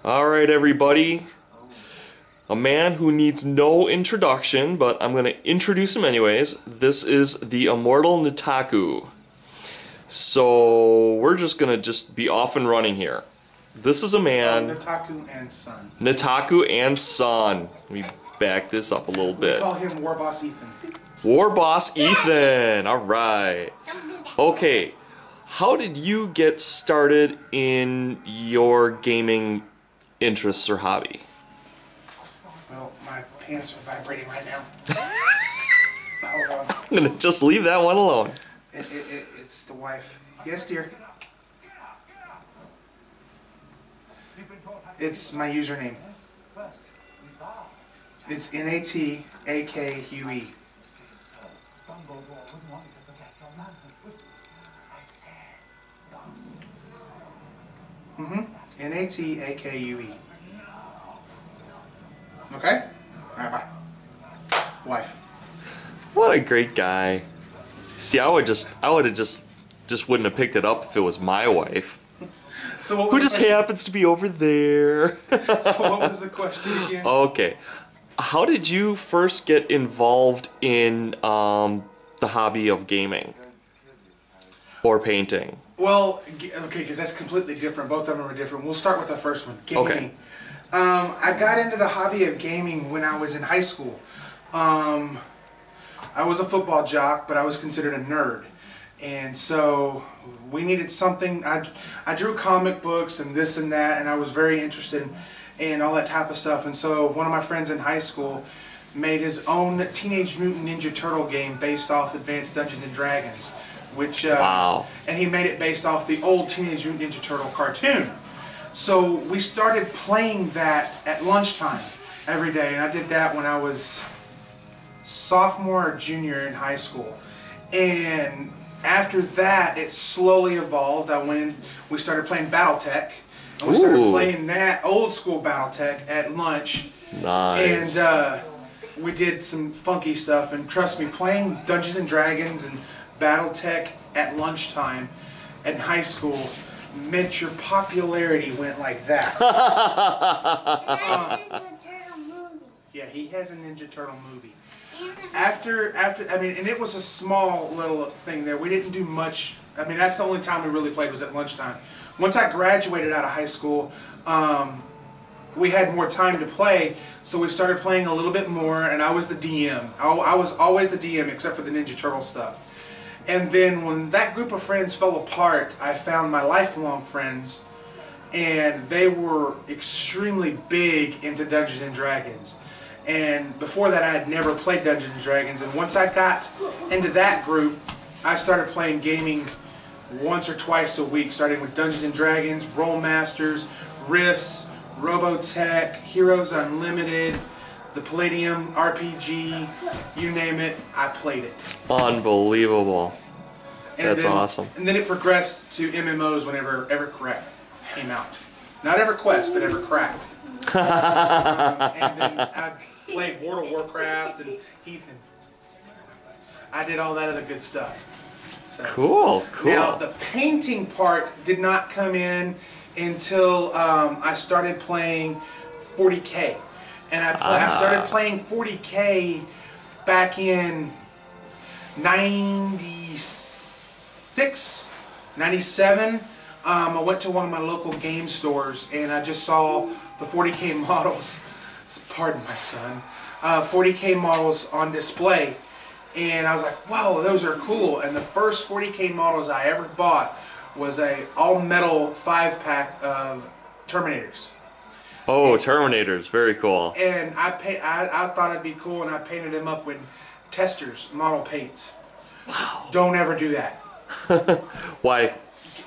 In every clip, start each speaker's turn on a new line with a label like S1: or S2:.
S1: Alright everybody, a man who needs no introduction, but I'm going to introduce him anyways. This is the immortal Natakue. So we're just going to be off and running here. This is a man...
S2: Natakue and son.
S1: Natakue and son. Let me back this up a little bit.
S2: We call him War Boss Ethan.
S1: War Boss Ethan, alright. Okay, how did you get started in your gaming interests or hobby?
S2: Well, my pants are vibrating right now. Hold on.
S1: I'm gonna just leave that one alone.
S2: It's the wife. Yes, dear. It's my username. It's Natakue. Natakue. Okay? Alright, bye. Wife.
S1: What a great guy. See, I would have just wouldn't have picked it up if it was my wife.
S2: So what was
S1: who just happens to be over there.
S2: So what was the question again?
S1: Okay. How did you first get involved in the hobby of gaming? Or painting?
S2: Well, okay, because that's completely different. Both of them are different. We'll start with the first one, gaming.
S1: Okay.
S2: I got into the hobby of gaming when I was in high school. I was a football jock, but I was considered a nerd. And so we needed something. I drew comic books and this and that, and I was very interested in all that type of stuff. And so one of my friends in high school made his own Teenage Mutant Ninja Turtle game based off Advanced Dungeons and Dragons. Which,
S1: wow.
S2: And he made it based off the old Teenage Mutant Ninja Turtle cartoon. So we started playing that at lunchtime every day, and I did that when I was sophomore or junior in high school. And after that, it slowly evolved. We started playing BattleTech, and we started playing that old school BattleTech at lunch.
S1: Nice.
S2: And we did some funky stuff, and trust me, playing Dungeons and Dragons and BattleTech at lunchtime in high school meant your popularity went like that. Yeah, he has a Ninja Turtle movie. After, I mean, and it was a small little thing there. We didn't do much. I mean, that's the only time we really played was at lunchtime. Once I graduated out of high school, we had more time to play, so we started playing a little bit more, and I was the DM. I was always the DM except for the Ninja Turtle stuff. And then when that group of friends fell apart, I found my lifelong friends, and they were extremely big into Dungeons and Dragons. And before that, I had never played Dungeons and Dragons, and once I got into that group, I started playing gaming once or twice a week, starting with Dungeons and Dragons, Rollmasters, Rifts, Robotech, Heroes Unlimited, the Palladium, RPG, you name it, I played it.
S1: Unbelievable. That's awesome.
S2: And then it progressed to MMOs whenever EverCrack came out. Not EverQuest, but EverCrack. And then I played World of Warcraft and Ethan. I did all that other good stuff. So,
S1: cool.
S2: Now, the painting part did not come in until I started playing 40K. And I started playing 40K back in 96, 97. I went to one of my local game stores and I just saw the 40K models, pardon my son, 40K models on display. And I was like, whoa, those are cool. And the first 40K models I ever bought was a all-metal 5-pack of Terminators.
S1: Oh, Terminators, very cool.
S2: And I thought it'd be cool, and I painted them up with testers, model paints.
S1: Wow.
S2: Don't ever do that.
S1: Why?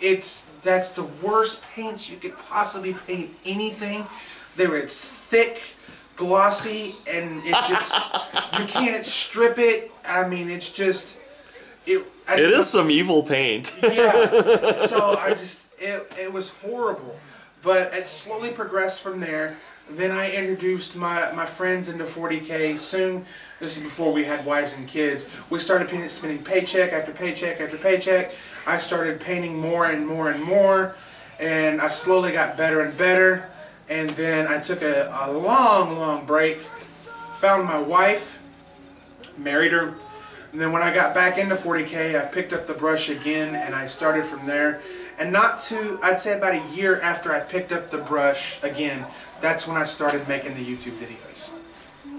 S2: That's the worst paints you could possibly paint anything. It's thick, glossy, and it just you can't strip it. I mean, it's just it
S1: is some evil paint.
S2: Yeah. So it was horrible. But it slowly progressed from there. Then I introduced my friends into 40K. Soon, this is before we had wives and kids, we started spending paycheck after paycheck after paycheck. I started painting more and more and more, and I slowly got better and better. And then I took a long break, found my wife, married her, and then when I got back into 40K, I picked up the brush again and I started from there. And I'd say about a year after I picked up the brush again, that's when I started making the YouTube videos.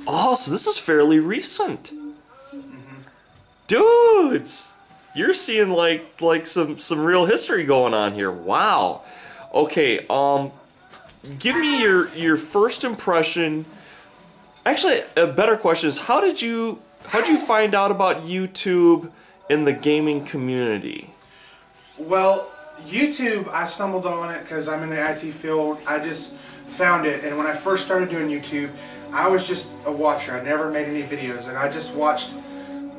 S1: Oh, so this is fairly recent. Dudes, you're seeing like some real history going on here. Wow. Okay, give me your first impression. Actually, a better question is how'd you find out about YouTube in the gaming community?
S2: Well, YouTube, I stumbled on it because I'm in the IT field. I just found it, and when I first started doing YouTube, I was just a watcher. I never made any videos, and I just watched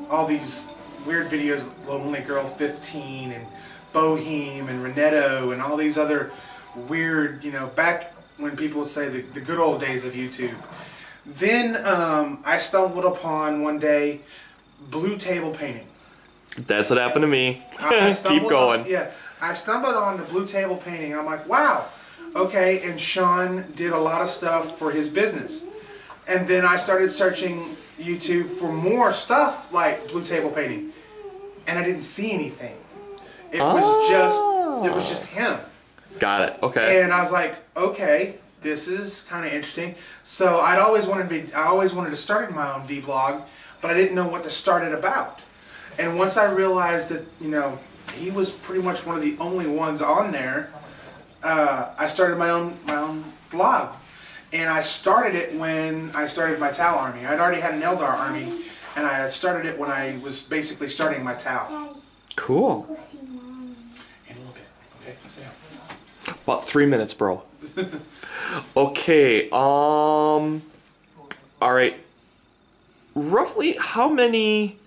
S2: all these weird videos, Lonely Girl 15 and Bohem and Renetto and all these other weird, you know, back when people would say the good old days of YouTube. Then I stumbled upon one day blue table painting.
S1: That's what happened to me. Keep going.
S2: I stumbled on the blue table painting, and I'm like, wow, okay. And Sean did a lot of stuff for his business. And then I started searching YouTube for more stuff like blue table painting, and I didn't see anything. It was just him.
S1: Got it. Okay.
S2: And I was like, okay, this is kind of interesting. So I always wanted to start my own vlog, but I didn't know what to start it about. And once I realized that, you know, he was pretty much one of the only ones on there, I started my own blog. And I started it when I started my Tau army. I'd already had an Eldar army, and I had started it when I was basically starting my Tau.
S1: Cool.
S2: In a little bit. Okay, let's see how.
S1: About 3 minutes, bro. Okay, all right. Roughly how many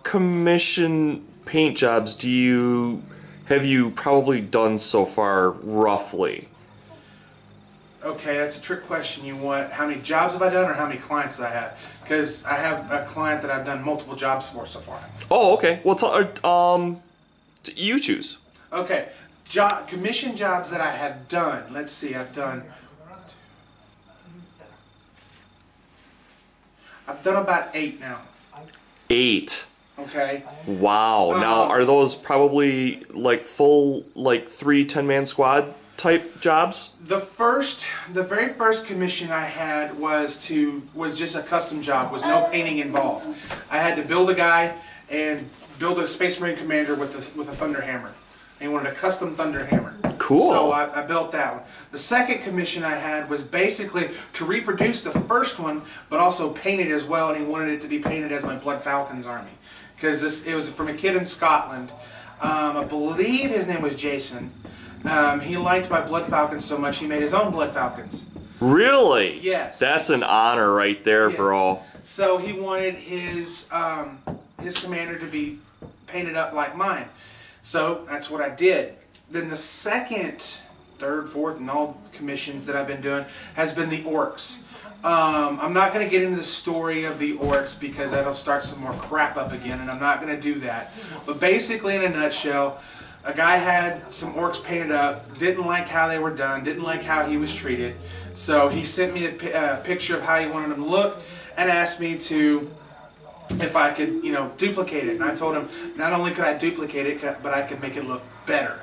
S1: commission paint jobs have you probably done so far, roughly?
S2: Okay, that's a trick question. You want how many jobs have I done or how many clients that I have? Because I have a client that I've done multiple jobs for so far.
S1: Oh, okay. Well, you choose.
S2: Okay, commission jobs that I have done. Let's see, I've done about 8 now.
S1: 8.
S2: Okay.
S1: Wow. Now, are those probably like full, like 3 10-man squad type jobs?
S2: The very first commission I had was just a custom job, was no painting involved. I had to build a guy and build a Space Marine commander with a thunder hammer. And he wanted a custom thunder hammer.
S1: Cool.
S2: So I built that one. The second commission I had was basically to reproduce the first one, but also paint it as well, and he wanted it to be painted as my Blood Falcons army. Because it was from a kid in Scotland. I believe his name was Jason. He liked my Blood Falcons so much he made his own Blood Falcons.
S1: Really?
S2: Yes.
S1: That's an honor right there,
S2: yeah.
S1: bro.
S2: So he wanted his commander to be painted up like mine. So that's what I did. Then the second, third, fourth, and all commissions that I've been doing has been the orcs. I'm not going to get into the story of the orcs because that'll start some more crap up again, and I'm not going to do that. But basically, in a nutshell, a guy had some orcs painted up, didn't like how they were done, didn't like how he was treated. So he sent me a picture of how he wanted them to look and asked me if I could, you know, duplicate it. And I told him not only could I duplicate it, but I could make it look better.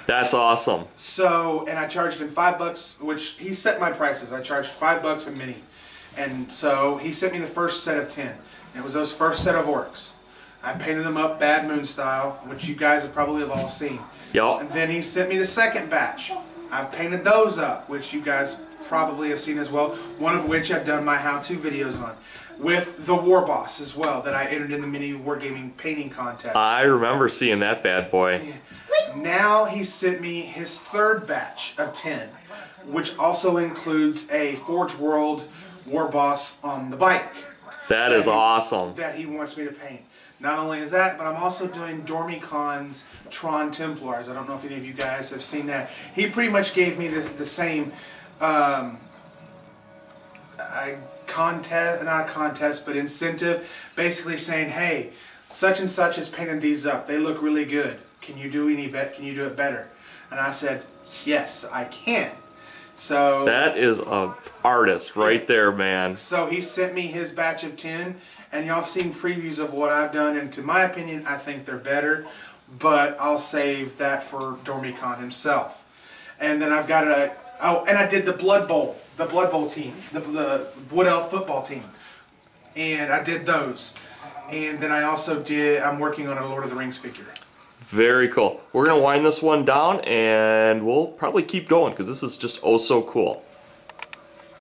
S1: That's awesome.
S2: So, and I charged him $5, which he set my prices. I charged $5 a mini. And so he sent me the first set of 10. And it was those first set of orcs. I painted them up Bad Moon style, which you guys have probably all seen.
S1: Yep.
S2: And then he sent me the second batch. I've painted those up, which you guys probably have seen as well. One of which I've done my how-to videos on. With the War Boss as well, that I entered in the mini Wargaming painting contest.
S1: I remember seeing that bad boy.
S2: Yeah. Now he sent me his third batch of 10, which also includes a Forge World War Boss on the bike.
S1: That is awesome.
S2: That he wants me to paint. Not only is that, but I'm also doing Dormicons Tron Templars. I don't know if any of you guys have seen that. He pretty much gave me the same contest, not a contest, but incentive, basically saying, hey, such and such has painted these up. They look really good. Can you do it better? And I said, yes, I can. So
S1: that is a artist right there, man.
S2: So he sent me his batch of 10, and y'all have seen previews of what I've done, and to my opinion, I think they're better, but I'll save that for Dormicon himself. And then I've got and I did the Blood Bowl team, the Wood Elf football team, and I did those. And then I also I'm working on a Lord of the Rings figure.
S1: Very cool. We're going to wind this one down, and we'll probably keep going because this is just oh so cool.